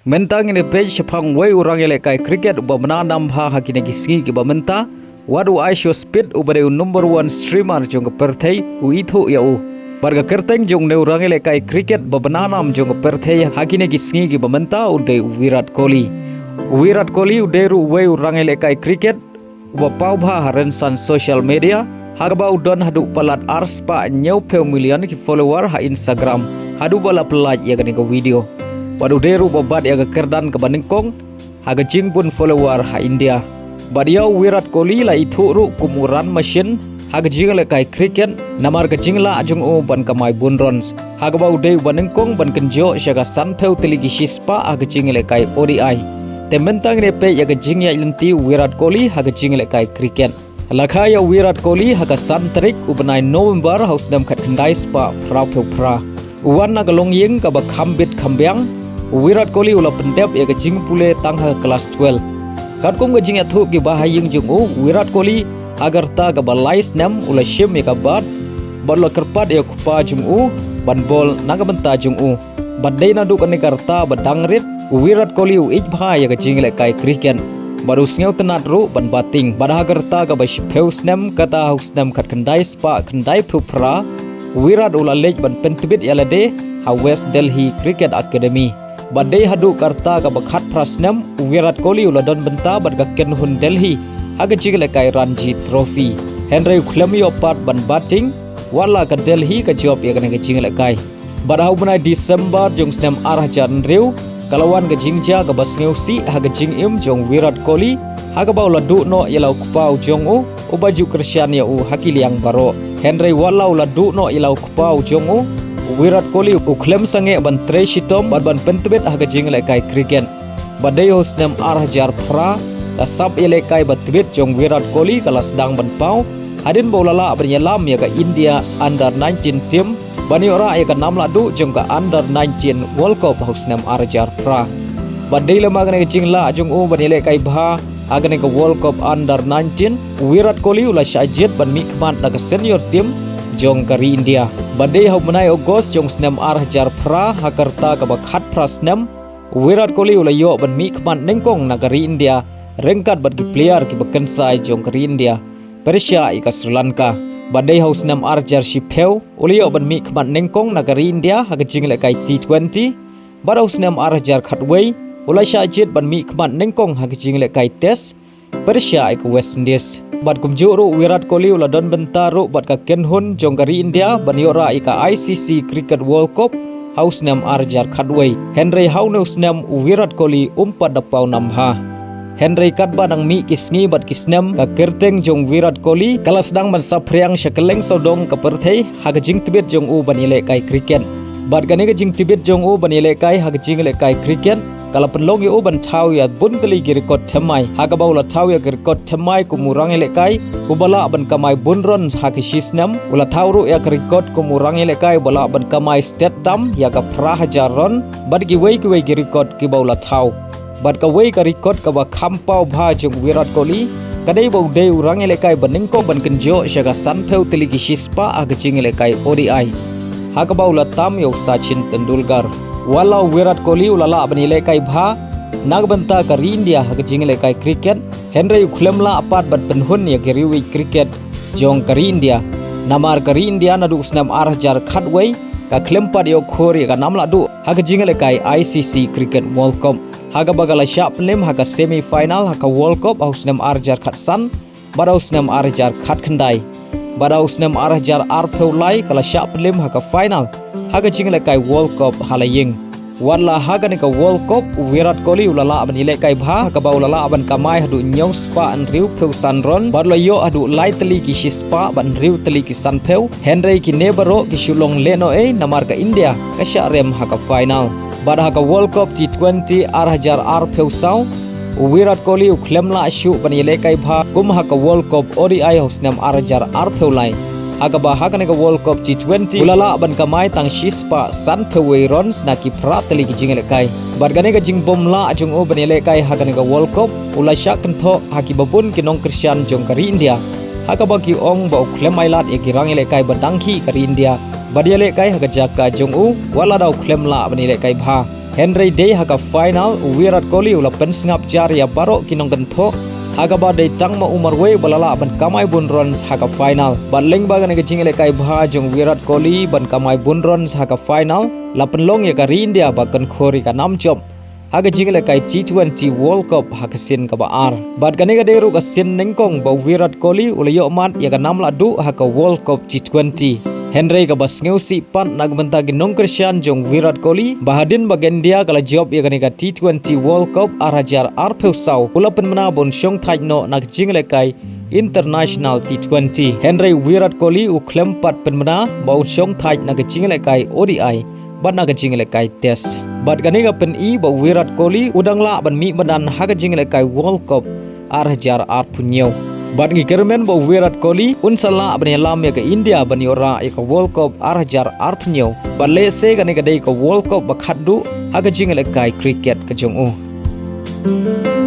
Mentang ini page sepang way orang elekai cricket uba menanam ha hakine kisngi ki ba menta wadu I show speed uba de number 1 streamer jong perthai u itu ya u barga kerteng jong ne orang elekai cricket ba menanam jong perthai hakine kisngi ki ba menta ude Virat Kohli ude ru way orang elekai cricket uba pau bha harensan social media hagba udon hadu palat arspa nyau pe million ki follower ha Instagram hadu bala pelaj ya gani ko video Wadu deru babat ya kerdan ke Banengkong, haga jing pun follower ha India. Badiau Virat Kohli la itu ru kumuran mesin, haga jing le kai cricket, namar ke jing la ajung o ban kamai bunrons. Haga bau deu Banengkong ban kenjo syaga sanpeu teligi shispa haga jing le kai ODI. Tementang repe ya jing ya lenti Virat Kohli haga jing le kai cricket. Lakha ya Virat Kohli haga santrik ubenai November haus dam kat kendai spa pra pra. Uwan na galong yeng ka ba khambit khambyang Virat Kohli ula pendep ya jing pule tangha kelas 12. Katkum jing athu ki bahaying jungu Virat Kohli agar ta ga balai Snem ula shim ya bad badla kerpat ya kupa jungu ban bol naga benta jungu. Badai na duk karta badangrit Virat Kohli u ij bha ya jing le kai cricket. Baru sngew tenat ru ban bating badaha kerta ga ba shpeu Snem kata haus Snem kat kendai spa kendai phupra Virat ula lej ban pentibit yalade ha West Delhi Cricket Academy. Badai hadu karta ka bakhat prasnem Virat Kohli ula don benta bad ka kenhun Delhi haga jigle kai Ranji Trophy. Hynrei Khlem yo part ban batting wala ka Delhi ka job ya kana jingle kai. Badau bunai Desember jong Snem arah jan riu kalawan ka jingja ka basngeu si haga jing im jong Virat Kohli haga baula du no yalau kupau jong u ubaju Krishan ya u hakiliang baro. Hynrei wala ula du no yalau kupau jong u Virat Kohli u Khlem sange ban tre shitom ban pentbet haga jingle kai cricket. Badai ho Snem arah jar pra ka sab ele kai batbet jong Virat Kohli kala sedang ban pau hadin bolala beryelam ya ka India under 19 team bani ora ya ka namla du jong ka under 19 World Cup ho Snem arah jar pra. Badai lema ka jingla jong u ban ele kai bha agane ka World Cup under 19 Virat Kohli ula syajit ban mikman na ka senior team jong kari India. Badai hau menai Ogos jong Snem arah jar pra hakarta ka bakhat pra Snem Virat Kohli ula yo ban mi khman nengkong na kari India rengkat bad ki player ki bakensai jong kari India Persia ika Sri Lanka. Badai hau Snem arah jar shipeu ula yo ban mi khman nengkong na kari India haga jingle kai T20 badau Snem arah jar khatwei ula syajit ban mi khman nengkong haga jingle kai test Persia ika West Indies. Bad kumjuru Virat Kohli ula don bentaru bad ka kenhun jong kari India ban yora ika ICC Cricket World Cup haus Snem arjar khatwei. Hynrei hau ne Snem Virat Kohli umpat dapau namha. Hynrei katba nang mi kisngi bad ki Snem ka kerteng jong Virat Kohli kala sedang ban sapriang syakeleng sodong ka perthei haga jing tibet jong u ban ile kai cricket. Bad kane ka jing tibet jong u ban ile kai haga jing ile kai cricket kala penlong yu ban thau ya bun kali ki record themai haga baula thau ya ki record themai ku murang ile kai ubala ban kamai bunron haki Snem ula thawru ya ki record ku murang ile kai bala ban kamai state dam ya ka pra hajaron bad ki wei ki record ki baula thau bad ka wei ka record ka ba khampau bha jong Virat Kohli kadai bau dei urang ile kai banengko ban kenjo syaga sanpeu teligi shispa aga jing ile kai ODI haga baula tam yo Sachin Tendulkar. Walau Virat Kohli ulala banile kai bha nagbanta ka India haga jingle kai cricket Hynrei Khlem la apat bat penhun ya geriwi cricket jong ka India namar ka India na du Snem arah jar khatwei ka Khlem pat yo khori ka namla du haga jingle kai ICC Cricket World Cup haga bagala shap lem haga semi final haga World Cup haus Snem arah jar khatsan badau Snem arah jar khat khandai badau Snem arah jar arpheu lai kala shap lem haga final haga jingle kai World Cup halaying wala haga ni ka World Cup Virat Kohli ulala ban ile kai bha ka ba ulala ban kamai hadu nyau spa an riu pheu sanron badlo yo hadu lai teli ki spa ban riu teli ki san pheu Hynrei ki nebaro ki shulong leno e namar ka India ka sharem haga final bad haga World Cup T20 arah jar ar pheu sau Virat Kohli Khlem la shu ban ile kai bha kum haga World Cup ODI haus Snem arah jar ar pheu lai haga ba haga ni ka World Cup T20 ulala ban kamai tang shispa san phewei rons na ki pra teli ki jingle kai bad gane ka jing bom la jong o ban ile kai haga ni ka World Cup ula syak kentho haki babun ki nong Krishan jong kari India haga ba ki ong ba Khlem ailat e ki rang ile kai badangki kari India bad ile kai haga jaka jong u wala dau Khlem la ban ile kai bha Hynrei day Haka final Virat Kohli ula pensngap jari ya barok kinong gentho Haka ba day tangma umar wei balala ban kamai bun runs Haka final ban leng ba gane jingele kai bha jong Virat Kohli ban kamai bun runs Haka final la penlong ya ka India ba kan khori ka nam job Haka jingele kai T20 World Cup haka sin ka ba ar bat kane ga deru ka sin nengkong ba Virat Kohli ula yo mat ya ka nam la du haka World Cup T20 Hynrei ka bas ngeu si pan nagbenta ginong Christian jong Virat Kohli bahadin bagen dia kala job ya ka T20 World Cup arajar arpeu sau ula pen mena bon syong thai no nak jingle kai International T20 Hynrei Virat Kohli u Khlem pat pen mena ba syong thai nak jingle kai ODI ban nak jingle kai test bat gane ga pen I ba Virat Kohli udang la ban mi badan haka jingle kai World Cup arajar arpunyo Bat ngi kermen ba Virat Kohli unsala bani lam ya ke India bani ora ya ke World Cup arajar arpnyo balle se gane ga dei ke World Cup ba khaddu haga jingle kai cricket ke jong u